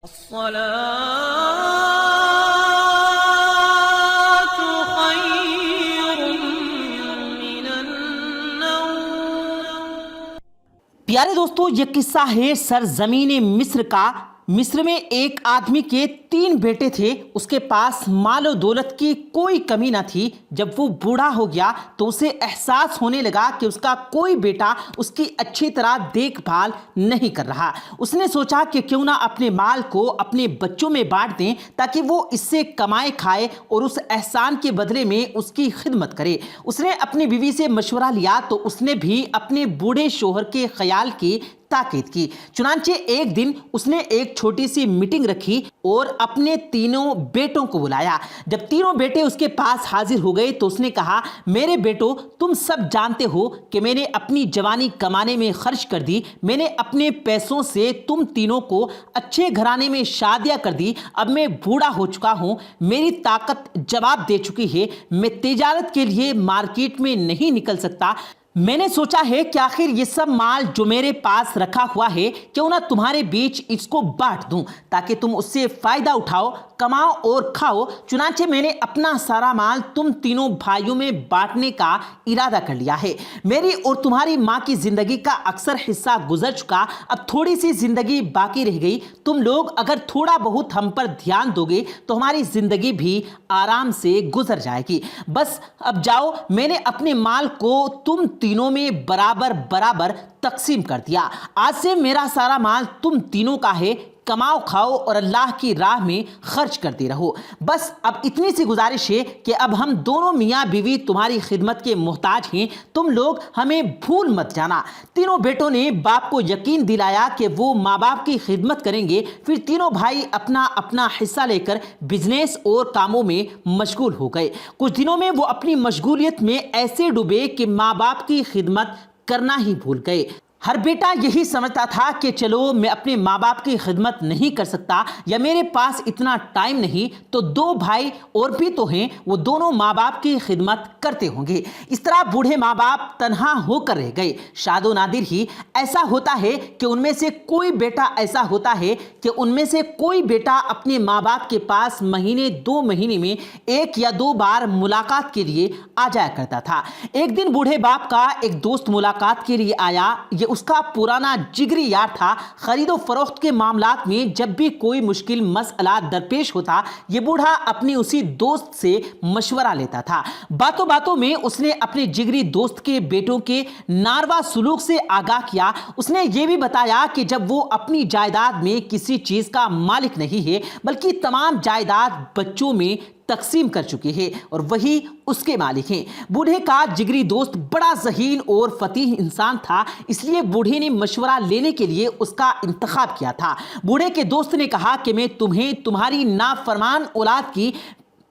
الصلاة خير من النوم۔ پیارے دوستو، یہ قصہ ہے سرزمین مصر کا۔ مصر میں ایک آدمی کے 3 بیٹے تھے۔ اس کے پاس مال و دولت کی کوئی کمی نہ تھی۔ جب وہ بوڑھا ہو گیا تو اسے احساس ہونے لگا کہ اس کا کوئی بیٹا اس کی اچھی طرح دیکھ بھال نہیں کر رہا۔ اس نے سوچا کہ کیوں نہ اپنے مال کو اپنے بچوں میں بانٹ دیں تاکہ وہ اس سے کمائے کھائے اور اس احسان کے بدلے میں اس کی خدمت کرے۔ اس نے اپنی بیوی سے مشورہ لیا تو اس نے بھی اپنے بوڑھے شوہر کے خیال کی تاکید کی۔ چنانچہ ایک دن اس نے ایک چھوٹی سی میٹنگ رکھی اور اپنے 3 بیٹوں کو بلایا۔ جب 3 بیٹے اس کے پاس حاضر ہو گئے تو اس نے کہا، میرے بیٹو، تم سب جانتے ہو کہ میں نے اپنی جوانی کمانے میں خرچ کر دی۔ میں نے اپنے پیسوں سے تم تینوں کو اچھے گھرانے میں شادیاں کر دی۔ اب میں بوڑھا ہو چکا ہوں، میری طاقت جواب دے چکی ہے، میں تجارت کے لیے مارکیٹ میں نہیں نکل سکتا۔ میں نے سوچا ہے کہ آخر یہ سب مال جو میرے پاس رکھا ہوا ہے کیوں نہ تمہارے بیچ اس کو بانٹ دوں تاکہ تم اس سے فائدہ اٹھاؤ، کماؤ اور کھاؤ۔ چنانچہ میں نے اپنا سارا مال تم 3 بھائیوں میں بانٹنے کا ارادہ کر لیا ہے۔ میری اور تمہاری ماں کی زندگی کا اکثر حصہ گزر چکا، اب تھوڑی سی زندگی باقی رہ گئی۔ تم لوگ اگر تھوڑا بہت ہم پر دھیان دو گے تو ہماری زندگی بھی آرام سے گزر جائے گی۔ بس اب جاؤ، میں نے اپنے مال کو تم تینوں میں برابر برابر تقسیم کر دیا۔ آج سے میرا سارا مال تم تینوں کا ہے، کماؤ کھاؤ اور اللہ کی راہ میں خرچ کرتے رہو۔ بس اب اتنی سی گزارش ہے کہ اب ہم دونوں میاں بیوی تمہاری خدمت کے محتاج ہیں، تم لوگ ہمیں بھول مت جانا۔ 3 بیٹوں نے باپ کو یقین دلایا کہ وہ ماں باپ کی خدمت کریں گے۔ پھر 3 بھائی اپنا اپنا حصہ لے کر بزنس اور کاموں میں مشغول ہو گئے۔ کچھ دنوں میں وہ اپنی مشغولیت میں ایسے ڈوبے کہ ماں باپ کی خدمت کرنا ہی بھول گئے۔ ہر بیٹا یہی سمجھتا تھا کہ چلو میں اپنے ماں باپ کی خدمت نہیں کر سکتا یا میرے پاس اتنا ٹائم نہیں تو 2 بھائی اور بھی تو ہیں، وہ دونوں ماں باپ کی خدمت کرتے ہوں گے۔ اس طرح بوڑھے ماں باپ تنہا ہو کر رہ گئے۔ شاد و نادر ہی ایسا ہوتا ہے کہ ان میں سے کوئی بیٹا اپنے ماں باپ کے پاس مہینے 2 مہینے میں 1 یا 2 بار ملاقات کے لیے آ جایا کرتا تھا۔ ایک دن بوڑھے باپ کا ایک دوست ملاقات کے لیے آیا۔ یہ اس کا پرانا جگری یار تھا۔ خرید و فروخت کے معاملات میں جب بھی کوئی مشکل مسئلہ درپیش ہوتا، یہ بوڑھا اپنے اسی دوست سے مشورہ لیتا تھا۔ باتوں باتوں میں اس نے اپنے جگری دوست کے بیٹوں کے ناروا سلوک سے آگاہ کیا۔ اس نے یہ بھی بتایا کہ جب وہ اپنی جائیداد میں کسی چیز کا مالک نہیں ہے بلکہ تمام جائیداد بچوں میں تقسیم کر چکے ہیں اور وہی اس کے مالک ہیں۔ بوڑھے کا جگری دوست بڑا ذہین اور فطیح انسان تھا، اس لیے بوڑھے نے مشورہ لینے کے لیے اس کا انتخاب کیا تھا۔ بوڑھے کے دوست نے کہا کہ میں تمہیں تمہاری نافرمان اولاد کی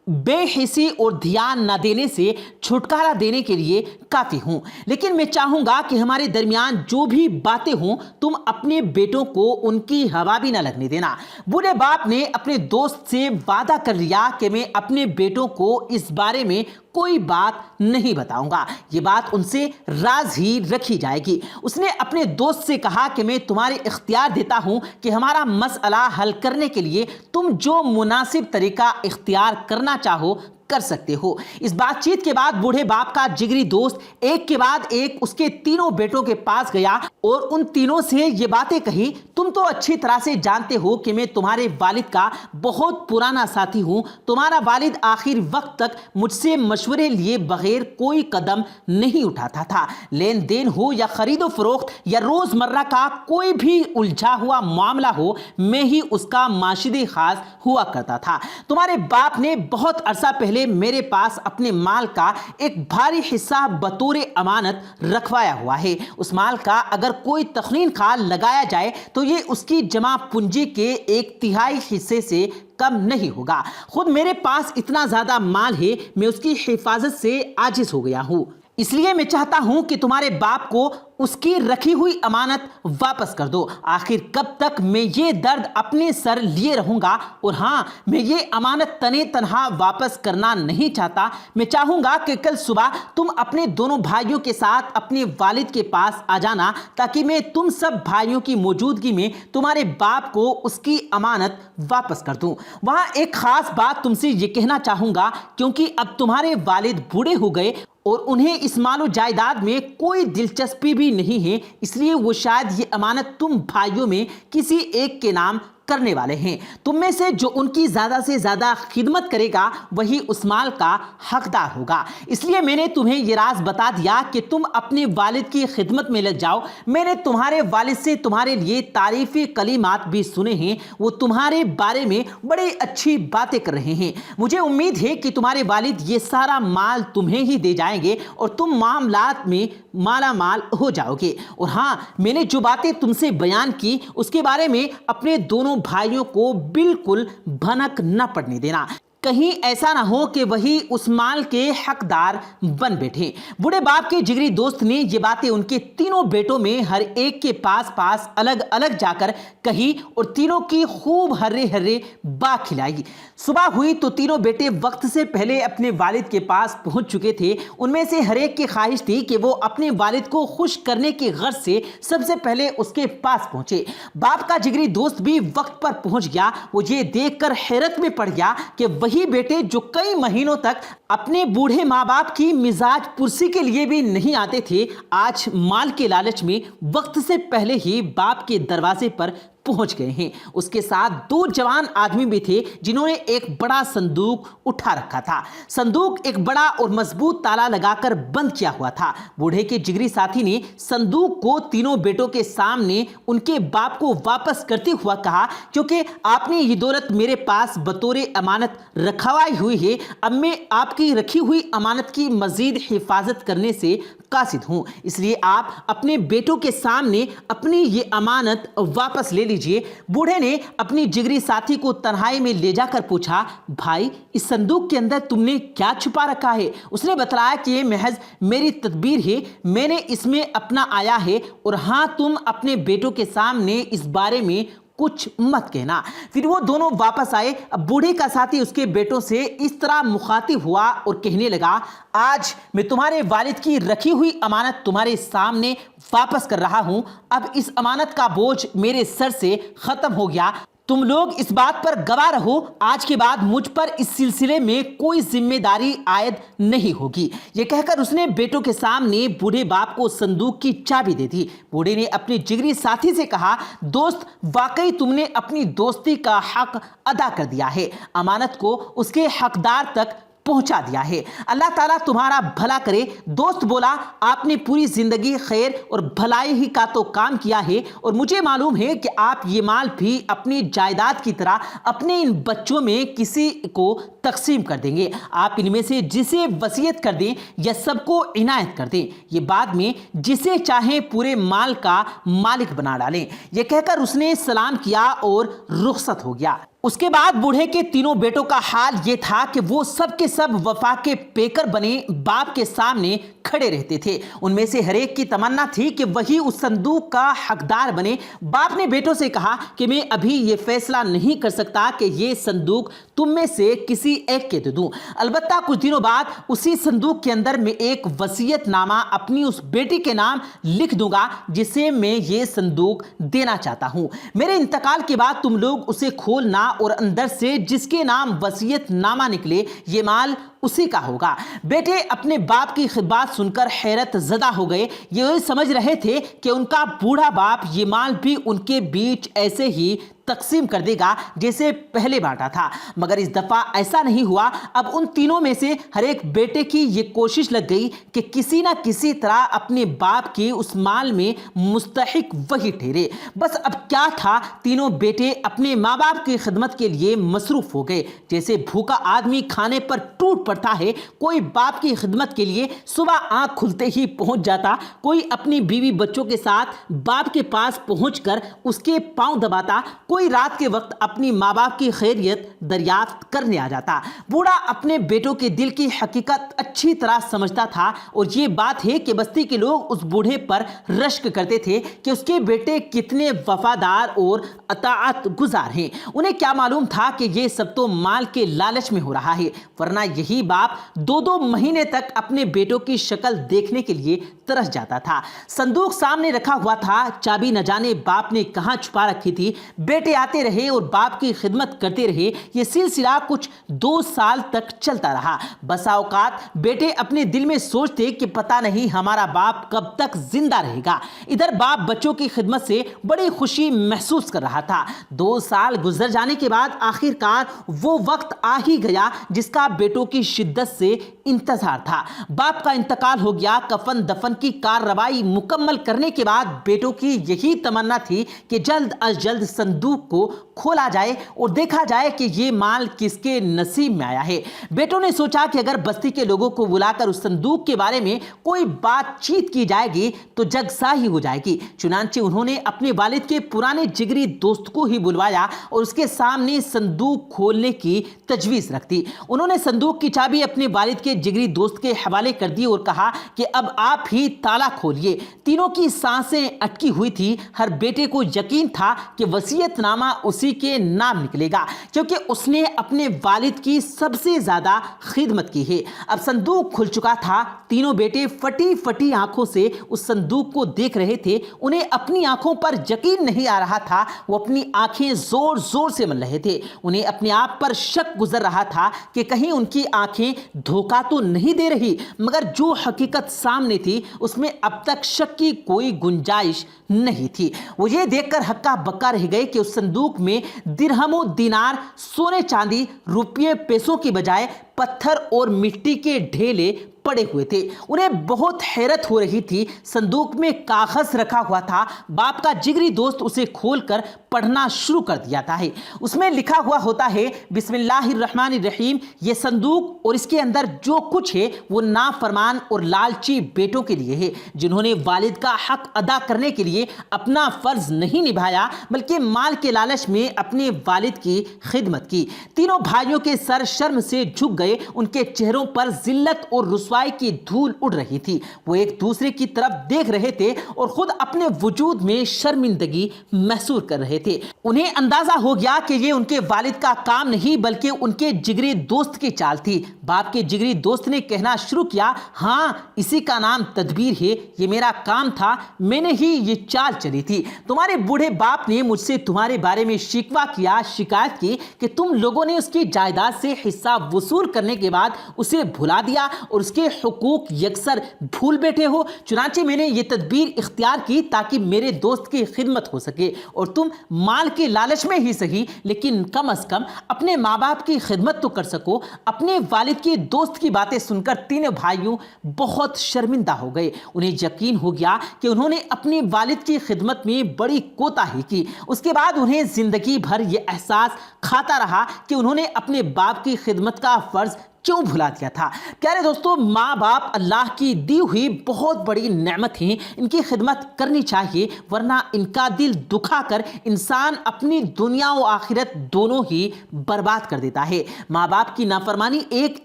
بے حسی اور دھیان نہ دینے سے چھٹکارا دینے کے لیے کافی ہوں، لیکن میں چاہوں گا کہ ہمارے درمیان جو بھی باتیں ہوں تم اپنے بیٹوں کو ان کی ہوا بھی نہ لگنے دینا۔ بوڑھے باپ نے اپنے دوست سے وعدہ کر لیا کہ میں اپنے بیٹوں کو اس بارے میں کوئی بات نہیں بتاؤں گا، یہ بات ان سے راز ہی رکھی جائے گی۔ اس نے اپنے دوست سے کہا کہ میں تمہارے اختیار دیتا ہوں کہ ہمارا مسئلہ حل کرنے کے لیے تم جو مناسب طریقہ اختیار کرنا چاہو کر سکتے ہو۔ اس بات چیت کے بعد بوڑھے باپ کا جگری دوست ایک کے بعد ایک اس کے 3 بیٹوں کے پاس گیا اور ان تینوں سے یہ باتیں کہی، تم تو اچھی طرح سے جانتے ہو کہ میں تمہارے والد کا بہت پرانا ساتھی ہوں۔ تمہارا والد آخر وقت تک مجھ سے مشورے لیے بغیر کوئی قدم نہیں اٹھاتا تھا۔ لین دین ہو یا خرید و فروخت یا روزمرہ کا کوئی بھی الجھا ہوا معاملہ ہو، میں ہی اس کا ماشد خاص ہوا کرتا تھا۔ تمہارے باپ نے بہت عرصہ پہلے میرے پاس اپنے مال کا ایک بھاری حصہ بطور امانت رکھوایا ہوا ہے۔ اس مال کا اگر کوئی تخمین خال لگایا جائے تو یہ اس کی جمع پونجی کے 1/3 حصے سے کم نہیں ہوگا۔ خود میرے پاس اتنا زیادہ مال ہے، میں اس کی حفاظت سے عاجز ہو گیا ہوں، اس لیے میں چاہتا ہوں کہ تمہارے باپ کو اس کی رکھی ہوئی امانت واپس کر دو۔ آخر کب تک میں یہ درد اپنے سر لیے رہوں گا؟ اور ہاں، میں یہ امانت تنے تنہا واپس کرنا نہیں چاہتا۔ میں چاہوں گا کہ کل صبح تم اپنے دونوں بھائیوں کے ساتھ اپنے والد کے پاس آ جانا، تاکہ میں تم سب بھائیوں کی موجودگی میں تمہارے باپ کو اس کی امانت واپس کر دوں۔ وہاں ایک خاص بات تم سے یہ کہنا چاہوں گا، کیونکہ اب تمہارے والد بوڑھے ہو گئے اور انہیں اس مال و جائیداد میں کوئی دلچسپی بھی نہیں ہے، اس لیے وہ شاید یہ امانت تم بھائیوں میں کسی ایک کے نام کرنے والے ہیں۔ تم میں سے جو ان کی زیادہ سے زیادہ خدمت کرے گا وہی اس مال کا حقدار ہوگا۔ اس لیے میں نے تمہیں یہ راز بتا دیا کہ تم اپنے والد کی خدمت میں لگ جاؤ۔ میں نے تمہارے والد سے تمہارے لیے تعریفی کلمات بھی سنے ہیں، وہ تمہارے بارے میں بڑی اچھی باتیں کر رہے ہیں۔ مجھے امید ہے کہ تمہارے والد یہ سارا مال تمہیں ہی دے جائیں گے اور تم معاملات میں مالا مال ہو جاؤ گے۔ اور ہاں، میں نے جو باتیں تم سے بیان کی اس کے بارے میں اپنے دونوں بھائیوں کو بالکل بھنک نہ پڑنے دینا، کہیں ایسا نہ ہو کہ وہی اس مال کے حقدار بن بیٹھے۔ بوڑھے باپ کے جگری دوست نے یہ باتیں ان کے تینوں بیٹوں میں ہر ایک کے پاس الگ الگ جا کر کہی اور تینوں کی خوب ہرے ہرے باغ کھلائی۔ صبح ہوئی تو تینوں بیٹے وقت سے پہلے اپنے والد کے پاس پہنچ چکے تھے۔ ان میں سے ہر ایک کی خواہش تھی کہ وہ اپنے والد کو خوش کرنے کی غرض سے سب سے پہلے اس کے پاس پہنچے۔ باپ کا جگری دوست بھی وقت پر پہنچ گیا۔ وہ یہ دیکھ کر حیرت میں پڑ گیا کہ وہی بیٹے جو کئی مہینوں تک اپنے بوڑھے ماں باپ کی مزاج پرسی کے لیے بھی نہیں آتے تھے، آج مال کے لالچ میں وقت سے پہلے ہی باپ کے دروازے پر پہنچ گئے ہیں۔ اس کے ساتھ دو جوان آدمی بھی تھے جنہوں نے ایک بڑا صندوق اٹھا رکھا تھا۔ صندوق ایک بڑا اور مضبوط تالا لگا کر بند کیا ہوا تھا۔ بوڑھے کے جگری ساتھی نے صندوق کو تینوں بیٹوں کے سامنے ان کے باپ کو واپس کرتے ہوا کہا، کیونکہ آپ نے یہ دولت میرے پاس بطور امانت رکھوائی ہوئی ہے، اب میں آپ کی رکھی ہوئی امانت کی مزید حفاظت کرنے سے قاصد ہوں، اس لیے آپ اپنے بیٹوں کے سامنے اپنی یہ امانت واپس لے لیجئے۔ بوڑھے نے اپنی جگری ساتھی کو تنہائی میں لے جا کر پوچھا، بھائی اس صندوق کے اندر تم نے کیا چھپا رکھا ہے؟ اس نے بتلایا کہ یہ محض میری تدبیر ہے، میں نے اس میں اپنا آیا ہے، اور ہاں تم اپنے بیٹوں کے سامنے اس بارے میں کچھ مت کہنا۔ پھر وہ دونوں واپس آئے۔ اب بوڑھے کا ساتھی اس کے بیٹوں سے اس طرح مخاطب ہوا اور کہنے لگا، آج میں تمہارے والد کی رکھی ہوئی امانت تمہارے سامنے واپس کر رہا ہوں۔ اب اس امانت کا بوجھ میرے سر سے ختم ہو گیا۔ تم لوگ اس بات پر گواہ رہو، آج کے بعد مجھ پر اس سلسلے میں کوئی ذمہ داری عائد نہیں ہوگی۔ یہ کہہ کر اس نے بیٹوں کے سامنے بوڑھے باپ کو صندوق کی چابی دے دی۔ بوڑھے نے اپنے جگری ساتھی سے کہا، دوست واقعی تم نے اپنی دوستی کا حق ادا کر دیا ہے، امانت کو اس کے حقدار تک پہنچا دیا ہے، اللہ تعالیٰ تمہارا بھلا کرے۔ دوست بولا، آپ نے پوری زندگی خیر اور بھلائی ہی کا تو کام کیا ہے، اور مجھے معلوم ہے کہ آپ یہ مال بھی اپنی جائیداد کی طرح اپنے ان بچوں میں کسی کو تقسیم کر دیں گے۔ آپ ان میں سے جسے وصیت کر دیں یا سب کو عنایت کر دیں، یہ بعد میں جسے چاہیں پورے مال کا مالک بنا ڈالیں۔ یہ کہہ کر اس نے سلام کیا اور رخصت ہو گیا۔ اس کے بعد بوڑھے کے تینوں بیٹوں کا حال یہ تھا کہ وہ سب کے سب وفا کے پیکر بنے باپ کے سامنے کھڑے رہتے تھے۔ ان میں سے ہر ایک کی تمنا تھی کہ وہی اس صندوق کا حقدار بنے۔ باپ نے بیٹوں سے کہا کہ میں ابھی یہ فیصلہ نہیں کر سکتا کہ یہ صندوق تم میں سے کسی ایک کے دے دوں، البتہ کچھ دنوں بعد اسی صندوق کے اندر میں ایک وصیت نامہ اپنی اس بیٹی کے نام لکھ دوں گا جسے میں یہ صندوق دینا چاہتا ہوں۔ میرے انتقال کے بعد تم لوگ اسے کھولنا اور اندر سے جس کے نام وصیت نامہ نکلے یہ مال اسی کا ہوگا۔ بیٹے اپنے باپ کی بات سن کر حیرت زدہ ہو گئے۔ یہ سمجھ رہے تھے کہ ان کا بوڑھا باپ یہ مال بھی ان کے بیچ ایسے ہی تقسیم کر دے گا جیسے پہلے بانٹا تھا، مگر اس دفعہ ایسا نہیں ہوا۔ اب ان تینوں میں سے ہر ایک بیٹے کی یہ کوشش لگ گئی کہ کسی نہ کسی طرح اپنے باپ کی اس مال میں مستحق وہی ٹھہرے۔ بس اب کیا تھا، تینوں بیٹے اپنے ماں باپ کی خدمت کے لیے مصروف ہو گئے۔ جیسے بھوکا آدمی کھانے پر ٹوٹ پڑتا ہے، کوئی باپ کی خدمت کے لیے صبح آنکھ کھلتے ہی پہنچ جاتا، کوئی اپنی بیوی بچوں کے ساتھ باپ کے پاس پہنچ کر اس کے پاؤں دباتا، کوئی رات کے وقت اپنی ماں باپ کی خیریت دریافت کرنے آ جاتا۔ بوڑھا اپنے بیٹوں کے دل کی حقیقت اچھی طرح سمجھتا تھا، اور یہ بات ہے کہ بستی کے لوگ اس بوڑھے پر رشک کرتے تھے کہ اس کے بیٹے کتنے وفادار اور اطاعت گزار ہیں۔ انہیں کیا معلوم تھا کہ یہ سب تو مال کے لالچ میں ہو رہا ہے، ورنہ یہی باپ 2 مہینے تک اپنے بیٹوں کی شکل دیکھنے کے لیے ترس جاتا تھا۔ صندوق سامنے رکھا ہوا تھا، چابی نہ جانے باپ نے کہاں چھپا رکھی تھی۔ بیٹے آتے رہے اور باپ کی خدمت کرتے رہے۔ یہ سلسلہ کچھ 2 سال تک چلتا رہا۔ بسا اوقات بیٹے اپنے دل میں سوچتے کہ پتہ نہیں ہمارا باپ کب تک زندہ رہے گا۔ ادھر باپ بچوں کی خدمت سے بڑی خوشی محسوس کر رہا تھا۔ 2 سال گزر جانے کے بعد آخر کار وہ وقت آ ہی گیا جس کا بیٹوں کی شدت سے انتظار تھا۔ باپ کا انتقال ہو گیا۔ کفن دفن کی کارروائی مکمل کرنے کے بعد بیٹوں کی یہی تمنا تھی کہ جلد از جلد صندوق کو کھولا جائے اور دیکھا جائے کہ یہ مال کس کے نصیب میں آیا ہے۔ بیٹوں نے سوچا کہ اگر بستی کے لوگوں کو بلا کر اس صندوق کے بارے میں کوئی بات چیت کی جائے گی تو جگ ساہی ہو جائے گی۔ چنانچہ انہوں نے اپنے والد کے پرانے جگری دوست کو ہی بلوایا اور اس کے سامنے صندوق کھولنے کی تجویز رکھ دی۔ انہوں نے صندوق کی چابی اپنے والد کے جگری دوست کے حوالے کر دی اور کہا کہ اب آپ ہی تالا کھولیے۔ تینوں کی سانسیں اٹکی ہوئی تھی۔ ہر بیٹے کو یقین تھا کہ وصیت نامہ اسی کے نام نکلے گا، کیونکہ اس نے اپنے والد کی سب سے زیادہ خدمت کی ہے۔ اب صندوق کھل چکا تھا۔ تینوں بیٹے پھٹی پھٹی آنکھوں سے اس صندوق کو دیکھ رہے تھے۔ انہیں اپنی آنکھوں پر یقین نہیں آ رہا تھا۔ وہ اپنی آنکھیں زور زور سے مل رہے تھے۔ انہیں اپنے آپ پر شک گزر رہا تھا کہ کہیں ان کی آنکھیں دھوکہ تو نہیں دے رہی، مگر جو حقیقت سامنے تھی اس میں اب تک شک کی کوئی گنجائش نہیں تھی۔ وہ یہ دیکھ کر ہکا بکا رہ گئے کہ اس صندوق میں درہم و دینار، سونے چاندی، روپیے پیسوں کی بجائے پتھر اور مٹی کے ڈھیلے پڑے ہوئے تھے۔ انہیں بہت حیرت ہو رہی تھی۔ صندوق میں کاغذ رکھا ہوا تھا۔ باپ کا جگری دوست اسے کھول کر پڑھنا شروع کر دیا تھا۔ اس میں لکھا ہوا ہوتا ہے، بسم اللہ الرحمن الرحیم۔ یہ صندوق اور اس کے اندر جو کچھ ہے وہ نافرمان اور لالچی بیٹوں کے لیے ہے، جنہوں نے والد کا حق ادا کرنے کے لیے اپنا فرض نہیں نبھایا بلکہ مال کے لالچ میں اپنے والد کی خدمت کی۔ تینوں بھائیوں کے سر شرم سے جھک گئے۔ ان کے چہروں پر ذلت اور رسوائی کی دھول اڑ رہی تھی۔ وہ ایک دوسرے کی طرف دیکھ رہے تھے اور خود اپنے وجود میں شرمندگی محسوس کر رہے تھے۔ انہیں اندازہ ہو گیا کہ یہ ان کے والد کا کام نہیں بلکہ ان کے جگری دوست کی چال تھی۔ باپ کے جگری دوست نے کہنا شروع کیا، ہاں اسی کا نام تدبیر ہے۔ یہ میرا کام تھا، میں نے ہی یہ چال چلی تھی۔ تمہارے بوڑھے باپ نے مجھ سے تمہارے بارے میں شکوہ کیا، شکایت کی کہ تم لوگوں نے اس کی جائیداد سے حصہ وصول کرنے کے بعد اسے بھلا دیا اور اس کے حقوق یکسر بھول بیٹھے ہو۔ چنانچہ میں نے یہ تدبیر اختیار کی تاکہ میرے دوست کی خدمت ہو سکے اور تم مال کے لالچ میں ہی صحیح لیکن کم از کم اپنے ماں باپ کی خدمت تو کر سکو۔ اپنے والد کے دوست کی باتیں سن کر تینوں بھائیوں بہت شرمندہ ہو گئے۔ انہیں یقین ہو گیا کہ انہوں نے اپنے والد کی خدمت میں بڑی کوتاہی کی۔ اس کے بعد انہیں زندگی بھر یہ احساس کھاتا رہا کہ انہوں نے اپنے باپ کی خدمت کا فرض کیوں بھلا دیا تھا۔ پیارے دوستو، ماں باپ اللہ کی دی ہوئی بہت بڑی نعمت ہیں۔ ان کی خدمت کرنی چاہیے، ورنہ ان کا دل دکھا کر انسان اپنی دنیا و آخرت دونوں ہی برباد کر دیتا ہے۔ ماں باپ کی نافرمانی ایک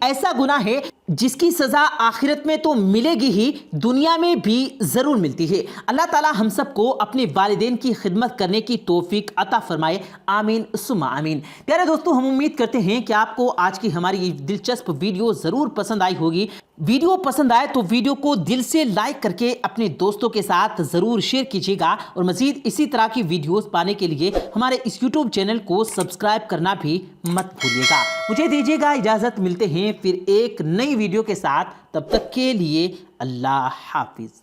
ایسا گناہ ہے جس کی سزا آخرت میں تو ملے گی ہی، دنیا میں بھی ضرور ملتی ہے۔ اللہ تعالی ہم سب کو اپنے والدین کی خدمت کرنے کی توفیق عطا فرمائے، آمین ثم آمین۔ پیارے دوستو، ہم امید کرتے ہیں کہ آپ کو آج کی ہماری دلچسپ ویڈیو ضرور پسند آئی ہوگی۔ ویڈیو پسند آئے تو ویڈیو کو دل سے لائک کر کے اپنے دوستوں کے ساتھ ضرور شیئر کیجیے گا، اور مزید اسی طرح کی ویڈیوز پانے کے لیے ہمارے اس یوٹیوب چینل کو سبسکرائب کرنا بھی مت بھولیے گا۔ مجھے دیجیے گا اجازت، ملتے ہیں پھر ایک نئی ویڈیو کے ساتھ، تب تک کے لیے اللہ حافظ۔